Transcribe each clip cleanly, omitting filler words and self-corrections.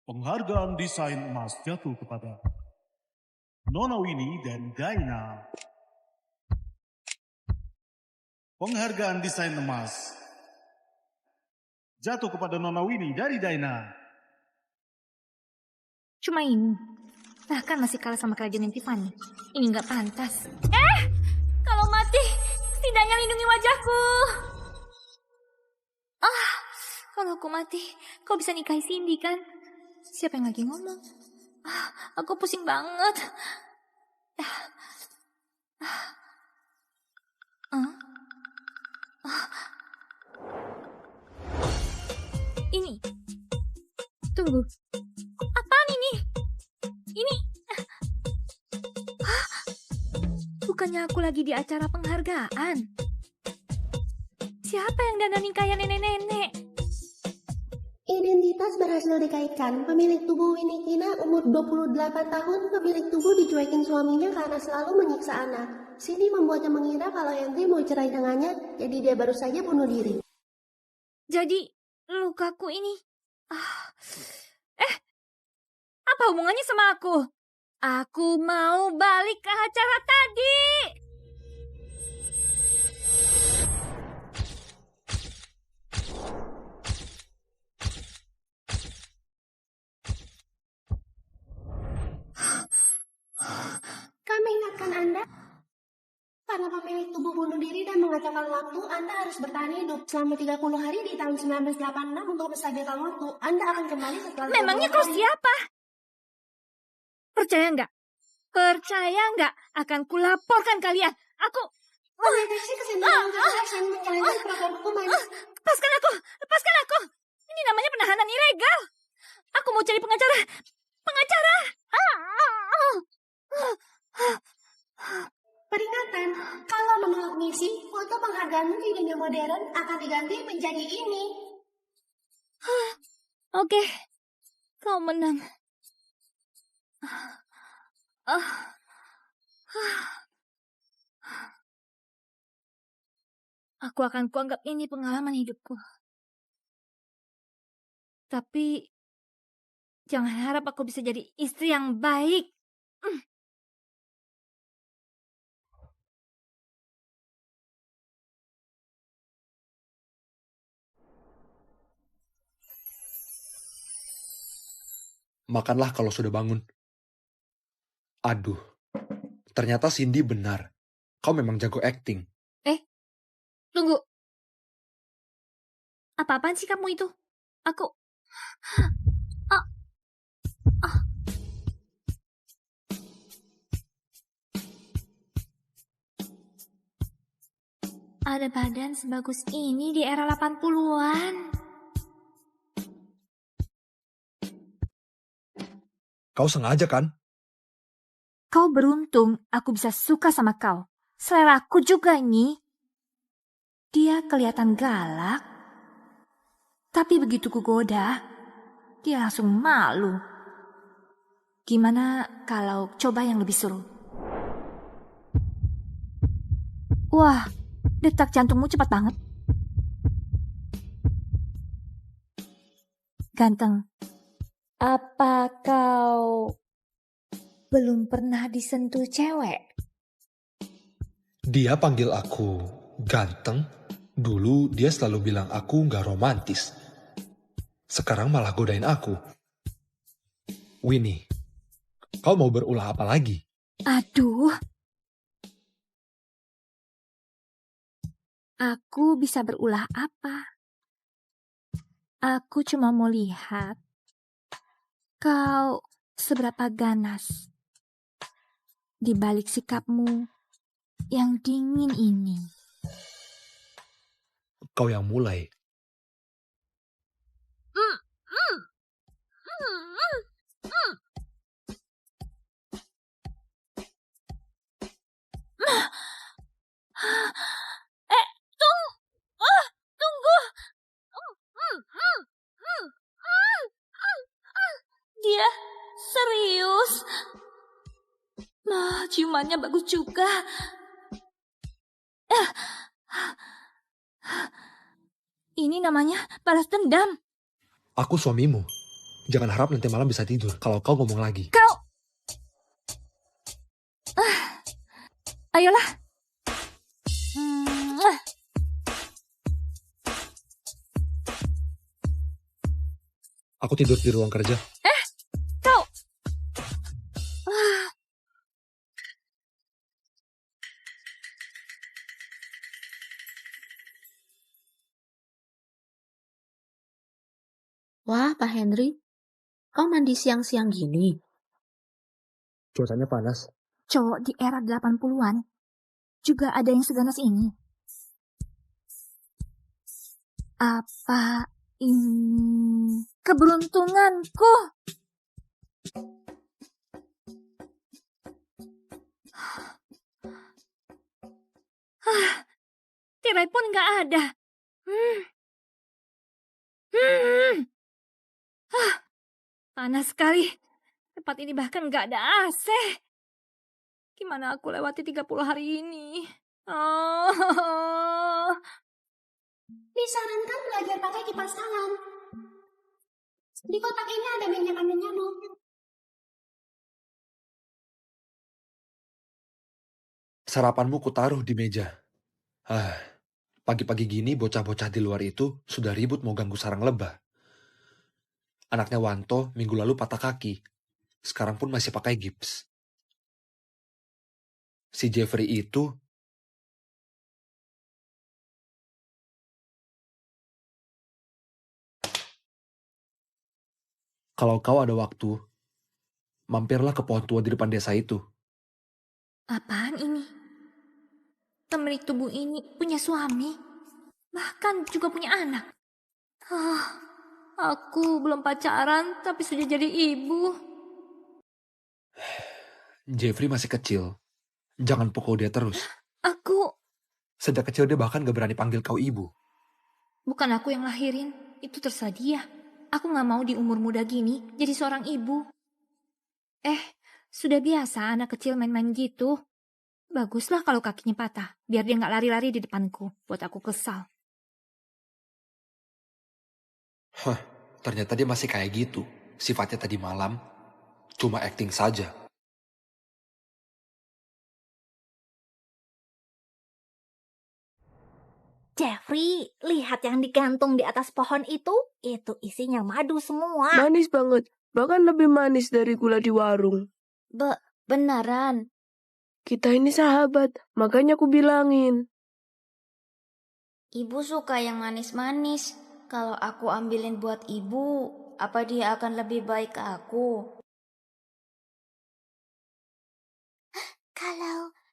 Penghargaan desain emas jatuh kepada Nona Winnie dan Daina. Penghargaan desain emas jatuh kepada Nona Winnie dari Daina. Cuma ini. Bahkan masih kalah sama kerajaan Tiffany. Ini nggak pantas. Kalau mati, setidaknya lindungi wajahku. Kalau aku mati, kau bisa nikahi Cindy kan? Siapa yang lagi ngomong? Aku pusing banget. Ini. Tunggu. Apaan ini? Ini. Bukannya aku lagi di acara penghargaan? Siapa yang dandanin kayak nenek-nenek? Identitas berhasil dikaitkan. Pemilik tubuh Winnie Kina umur 28 tahun. Pemilik tubuh dicuekin suaminya karena selalu menyiksa anak. Cindy membuatnya mengira kalau Henry mau cerai dengannya, jadi dia baru saja bunuh diri. Jadi, lukaku ini... apa hubungannya sama aku? Aku mau balik ke acara tadi. Kami ingatkan Anda, karena pemilik tubuh bunuh diri dan mengacaukan waktu, Anda harus bertahan hidup selama 30 hari di tahun 1986 untuk menstabilkan waktu. Anda akan kembali setelah 30 Memangnya kau hari. siapa? Percaya nggak? Percaya nggak akan kulaporkan kalian? Aku... Mendeteksi kesenjangan kekerasan menjalankan program hukuman. Lepaskan aku! Lepaskan aku! Ini namanya penahanan ilegal. Aku mau cari pengacara. Pengacara! Peringatan, kalau menolak misi, foto penghargaanmu di dunia modern akan diganti menjadi ini. Oke, kau menang. Aku akan kuanggap ini pengalaman hidupku. Tapi, jangan harap aku bisa jadi istri yang baik. Makanlah kalau sudah bangun. Aduh, ternyata Cindy benar. Kau memang jago acting. Tunggu. Apa-apaan sih kamu itu? Aku... Ada badan sebagus ini di era 80-an. Kau sengaja kan? Kau beruntung aku bisa suka sama kau. Selera aku juga ini. Dia kelihatan galak. Tapi begitu kugoda, dia langsung malu. Gimana kalau coba yang lebih seru? Wah, detak jantungmu cepat banget. Ganteng, apa kau belum pernah disentuh cewek? Dia panggil aku ganteng. Dulu dia selalu bilang aku gak romantis. Sekarang malah godain aku. Winnie, kau mau berulah apa lagi? Aduh. Aku bisa berulah apa? Aku cuma mau lihat kau seberapa ganas di balik sikapmu yang dingin ini. Kau yang mulai. Tunggu. Dia serius. Nah, ciumannya bagus juga. Ini namanya balas dendam. Aku suamimu. Jangan harap nanti malam bisa tidur kalau kau ngomong lagi. Kau... Ayolah. Aku tidur di ruang kerja. Kau... Wah, Pak Henry, kau mandi siang-siang gini? Cuacanya panas. Cowok di era 80-an juga ada yang seganas ini. Apa ini keberuntunganku? Tirai pun nggak ada. Panas sekali. Tempat ini bahkan nggak ada AC. Gimana aku lewati 30 hari ini? Oh. Disarankan belajar pakai kipas tangan. Di kotak ini ada minyak nyamuk. Sarapanmu kutaruh di meja. Pagi-pagi gini bocah-bocah di luar itu sudah ribut mau ganggu sarang lebah. Anaknya Wanto minggu lalu patah kaki. Sekarang pun masih pakai gips. Si Jeffrey itu... Kalau kau ada waktu, mampirlah ke pohon tua di depan desa itu. Apaan ini? Pemilik tubuh ini punya suami, bahkan juga punya anak. Aku belum pacaran tapi sudah jadi ibu. Jeffrey masih kecil. Jangan pukul dia terus. Aku... Sejak kecil dia bahkan gak berani panggil kau ibu. Bukan aku yang lahirin, itu terserah dia. Aku gak mau di umur muda gini jadi seorang ibu. Sudah biasa anak kecil main-main gitu. Baguslah kalau kakinya patah, biar dia gak lari-lari di depanku, buat aku kesal. Ternyata dia masih kayak gitu. Sifatnya tadi malam, cuma acting saja. Jeffrey, lihat yang digantung di atas pohon itu isinya madu semua. Manis banget, bahkan lebih manis dari gula di warung. Beneran? Kita ini sahabat, makanya aku bilangin. Ibu suka yang manis-manis. Kalau aku ambilin buat ibu, apa dia akan lebih baik ke aku?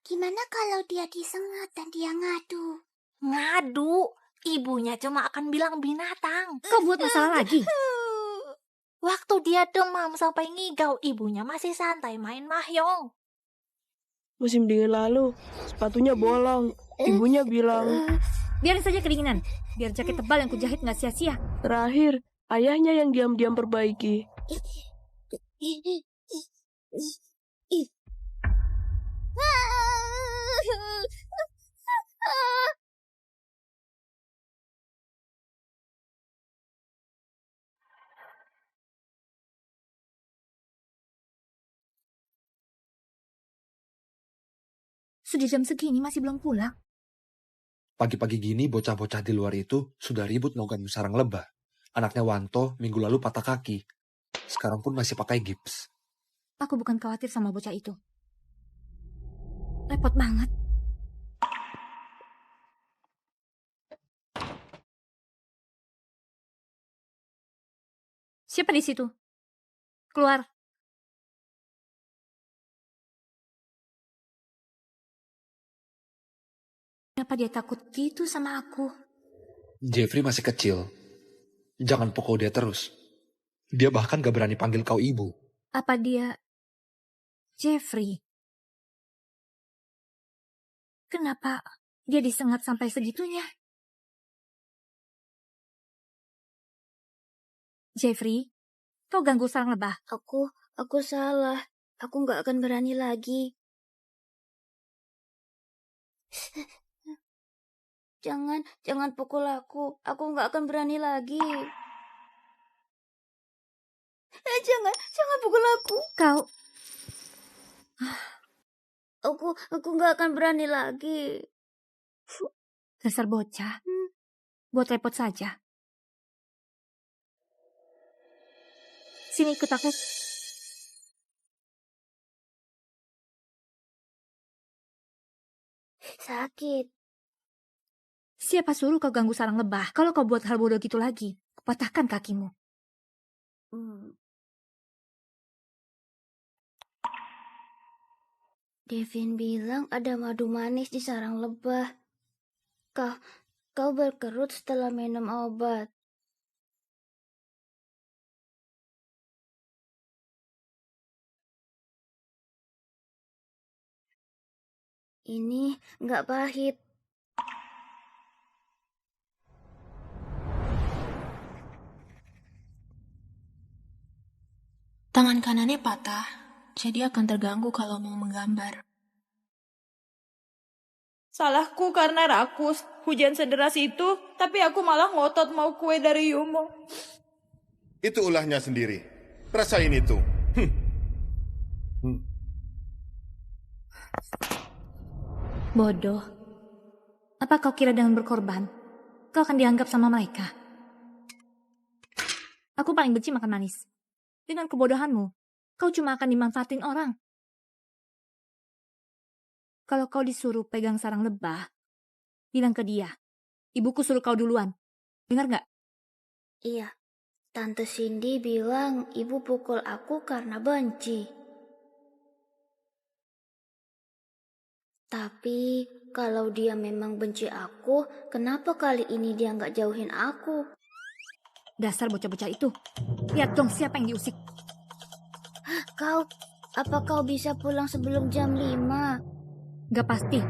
Gimana kalau dia disengat dan dia ngadu? Ngadu? Ibunya cuma akan bilang binatang. Kau buat masalah lagi? Waktu dia demam sampai ngigau, ibunya masih santai main mahjong. Musim dingin lalu, sepatunya bolong. Ibunya bilang, Biarin saja kedinginan, biar jaket tebal yang kujahit gak sia-sia. terakhir, ayahnya yang diam-diam perbaiki. Sudah jam segini masih belum pulang. Pagi-pagi gini bocah-bocah di luar itu sudah ribut mau ganggu sarang lebah. Anaknya Wanto minggu lalu patah kaki. Sekarang pun masih pakai gips. Aku bukan khawatir sama bocah itu. Repot banget. Siapa di situ? Keluar. Kenapa dia takut gitu sama aku? Jeffrey masih kecil. Jangan pukul dia terus. Dia bahkan gak berani panggil kau ibu. Apa dia Jeffrey? Kenapa dia disengat sampai segitunya? Jeffrey, kau ganggu sarang lebah. Aku salah. Aku nggak akan berani lagi. Jangan pukul aku. Aku nggak akan berani lagi. Jangan pukul aku. Kau, Aku nggak akan berani lagi. dasar bocah. Buat repot saja. Sini ikut aku. Sakit. Siapa suruh kau ganggu sarang lebah? Kalau kau buat hal bodoh gitu lagi, kupatahkan kakimu. Devin bilang ada madu manis di sarang lebah. Kau berkerut setelah minum obat. Ini nggak pahit. Tangan kanannya patah, jadi akan terganggu kalau mau menggambar. Salahku karena rakus. Hujan sederas itu, tapi aku malah ngotot mau kue dari Yumo. Itu ulahnya sendiri. Rasain itu. Bodoh. Apa kau kira dengan berkorban, kau akan dianggap sama mereka? Aku paling benci makan manis. Dengan kebodohanmu, kau cuma akan dimanfaatin orang. Kalau kau disuruh pegang sarang lebah, bilang ke dia, ibuku suruh kau duluan. Dengar nggak? Iya, Tante Cindy bilang ibu pukul aku karena benci. Tapi kalau dia memang benci aku, kenapa kali ini dia nggak jauhin aku? Dasar bocah-bocah itu. Lihat dong siapa yang diusik. Apa kau bisa pulang sebelum jam 5? Gak pasti.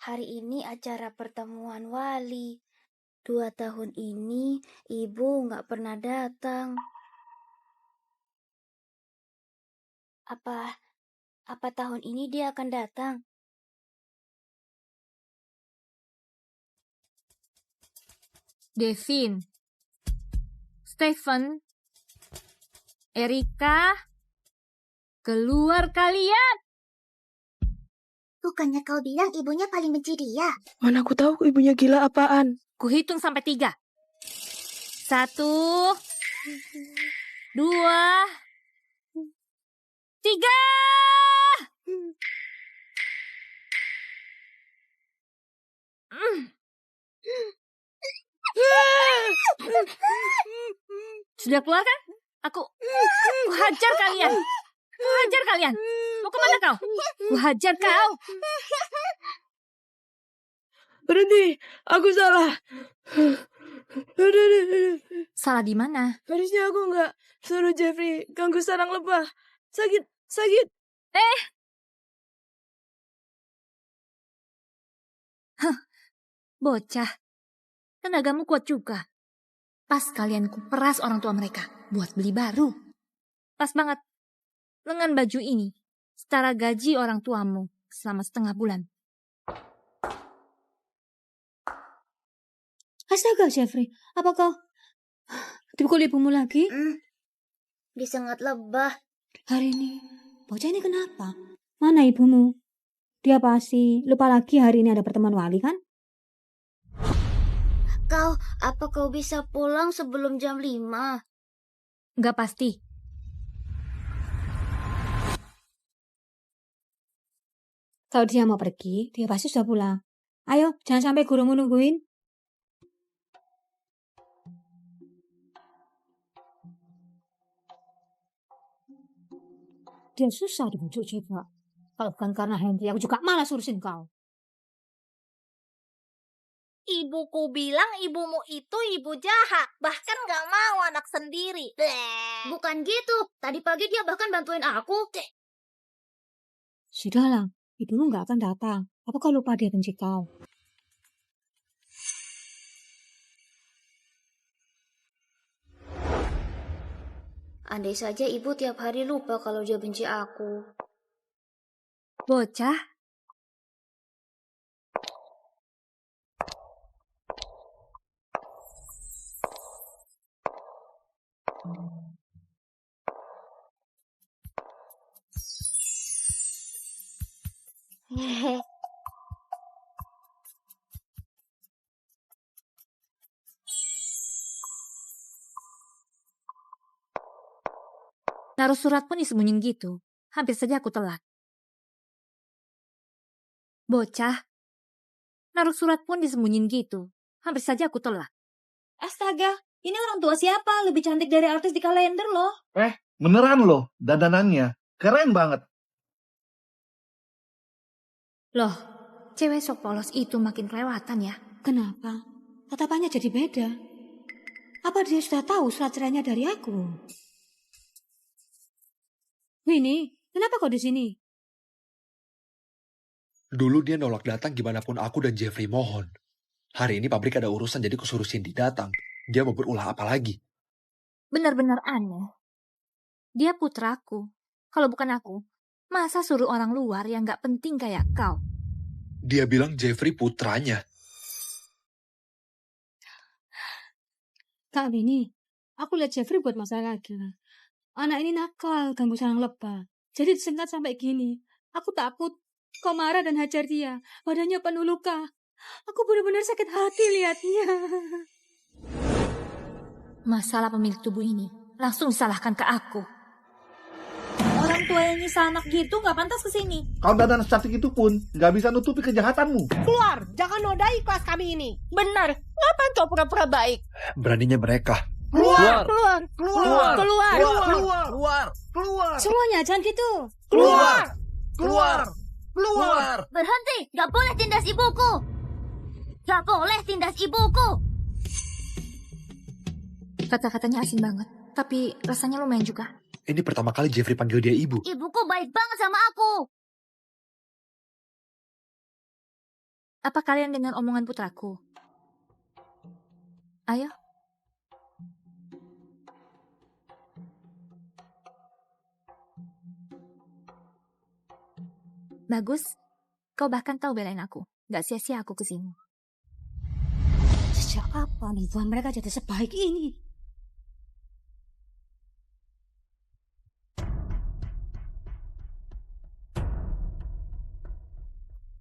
Hari ini acara pertemuan wali. 2 tahun ini ibu nggak pernah datang. Apa tahun ini dia akan datang? Devin, Stephen, Erika, keluar kalian. Bukannya kau bilang ibunya paling benci dia? Mana aku tahu ibunya gila apaan. Kuhitung sampai 3. 1, 2, 3. Sudah keluar kan? Aku hajar kalian. Hajar kalian. Mau kemana kau? Ku hajar kau. Berhenti, aku salah. Salah di mana? Harusnya aku nggak suruh Jeffrey ganggu sarang lebah. Sakit. Bocah. Tenagamu kuat juga. Pas kalian kuperas orang tua mereka buat beli baru. Pas banget. Lengan baju ini setara gaji orang tuamu selama setengah bulan. Astaga, Jeffrey, apa kau dipukul ibumu lagi? Disengat lebah. Hari ini, bocah ini kenapa? Mana ibumu? Dia pasti lupa lagi hari ini ada pertemuan wali kan? Apa kau bisa pulang sebelum jam 5? Nggak pasti. Kalau dia mau pergi, dia pasti sudah pulang. Ayo, jangan sampai gurumu nungguin. Dia susah dibujuk juga. Kalau bukan karena Henry, aku juga malas urusin kau. Ibuku bilang ibumu itu ibu jahat. Bahkan gak mau anak sendiri. Bukan gitu. Tadi pagi dia bahkan bantuin aku. Sudahlah, ibumu nggak akan datang. Apa kau lupa dia benci kau? Andai saja ibu tiap hari lupa kalau dia benci aku. Bocah, Naruh surat pun disembunyiin gitu. Hampir saja aku telat. Bocah, naruh surat pun disembunyiin gitu. Hampir saja aku telat. Astaga, ini orang tua siapa? Lebih cantik dari artis di kalender loh. Beneran loh, dandanannya. Keren banget. Loh, cewek sok polos itu makin kelewatan ya. Kenapa? Tatapannya jadi beda. Apa dia sudah tahu surat cerainya dari aku? Winnie, kenapa kau di sini? Dulu dia nolak datang gimana pun aku dan Jeffrey mohon. Hari ini pabrik ada urusan jadi kusuruh Cindy datang. Dia mau berulah apa lagi? Benar-benar aneh. Dia putraku. Kalau bukan aku, masa suruh orang luar yang gak penting kayak kau? Dia bilang Jeffrey putranya. Kak Winnie, aku lihat Jeffrey buat masalah lagi. Anak ini nakal, ganggu sarang lebah. Jadi disengat sampai gini. Aku takut kau marah dan hajar dia. Badannya penuh luka. Aku benar-benar sakit hati lihatnya. Masalah pemilik tubuh ini langsung disalahkan ke aku. Orang tua yang nyisa anak gitu gak pantas kesini. Kau dandan secantik itu pun gak bisa nutupi kejahatanmu. Keluar, jangan nodai kelas kami ini. Benar, ngapain kau pura-pura baik? Beraninya mereka. Keluar. Semuanya jangan gitu. Keluar. Berhenti, gak boleh tindas ibuku. Gak boleh tindas ibuku. Kata-katanya asin banget, tapi rasanya lumayan juga. Ini pertama kali Jeffrey panggil dia ibu. Ibuku baik banget sama aku. Apa kalian dengar omongan putraku? Ayo. Bagus, kau bahkan tahu belain aku. Gak sia-sia aku kesini. Sejak kapan hubungan mereka jadi sebaik ini?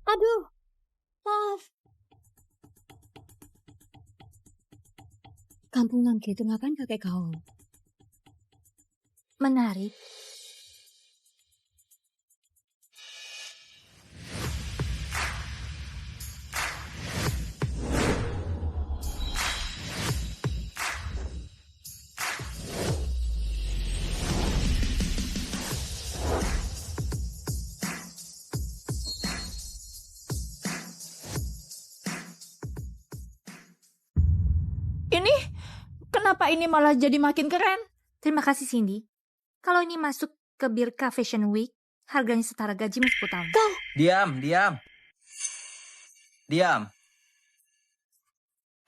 Aduh, maaf. Kampungan gitu ngapain pakai gaun? Menarik. Kenapa ini malah jadi makin keren? Terima kasih Cindy. Kalau ini masuk ke Birka Fashion Week, harganya setara gajimu 10 tahun. Diam.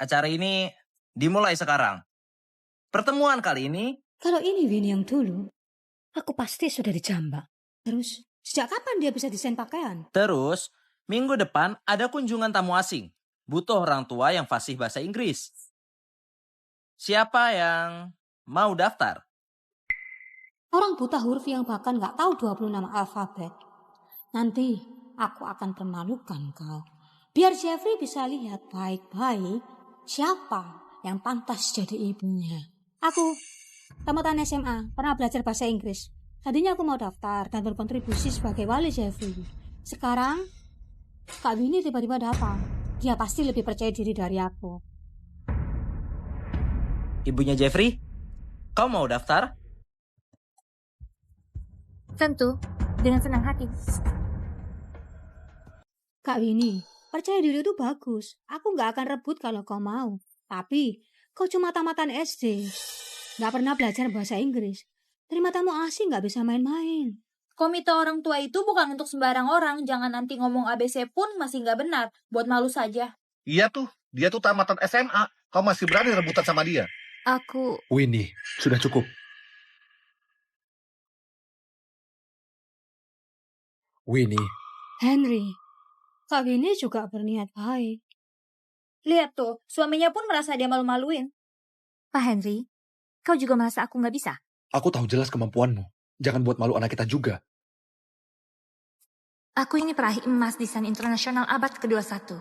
Acara ini dimulai sekarang. Pertemuan kali ini... Kalau ini Winnie yang dulu, aku pasti sudah dijambak. Terus, sejak kapan dia bisa desain pakaian? Terus, minggu depan ada kunjungan tamu asing. Butuh orang tua yang fasih bahasa Inggris. Siapa yang mau daftar? Orang buta huruf yang bahkan gak tahu 26 alfabet. Nanti aku akan permalukan kau. Biar Jeffrey bisa lihat baik-baik siapa yang pantas jadi ibunya. Aku, tamatan SMA, pernah belajar bahasa Inggris. Tadinya aku mau daftar dan berkontribusi sebagai wali Jeffrey. Sekarang, Kak Winnie tiba-tiba datang. Dia pasti lebih percaya diri dari aku. Ibunya Jeffrey, kau mau daftar? Tentu, dengan senang hati. Kak Winnie, percaya diri itu bagus. Aku gak akan rebut kalau kau mau. Tapi, kau cuma tamatan SD. Gak pernah belajar bahasa Inggris. Terima tamu asing gak bisa main-main. Komite orang tua itu bukan untuk sembarang orang. Jangan nanti ngomong ABC pun masih gak benar. Buat malu saja. Iya tuh, dia tuh tamatan SMA. Kau masih berani rebutan sama dia? Aku... Winnie, sudah cukup. Winnie. Henry, Kak Winnie juga berniat baik. Lihat tuh, suaminya pun merasa dia malu-maluin. Pak Henry, Kau juga merasa aku nggak bisa? Aku tahu jelas kemampuanmu. Jangan buat malu anak kita juga. Aku ini peraih emas desain internasional abad ke-21.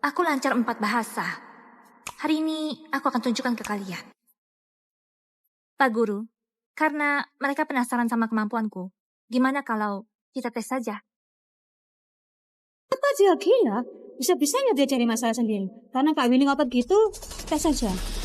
Aku lancar 4 bahasa. Hari ini aku akan tunjukkan ke kalian. Pak Guru, karena mereka penasaran sama kemampuanku, gimana kalau kita tes saja? Apa dia gila? Bisa-bisanya dia cari masalah sendiri. Karena Kak Willy ngotot gitu, tes saja.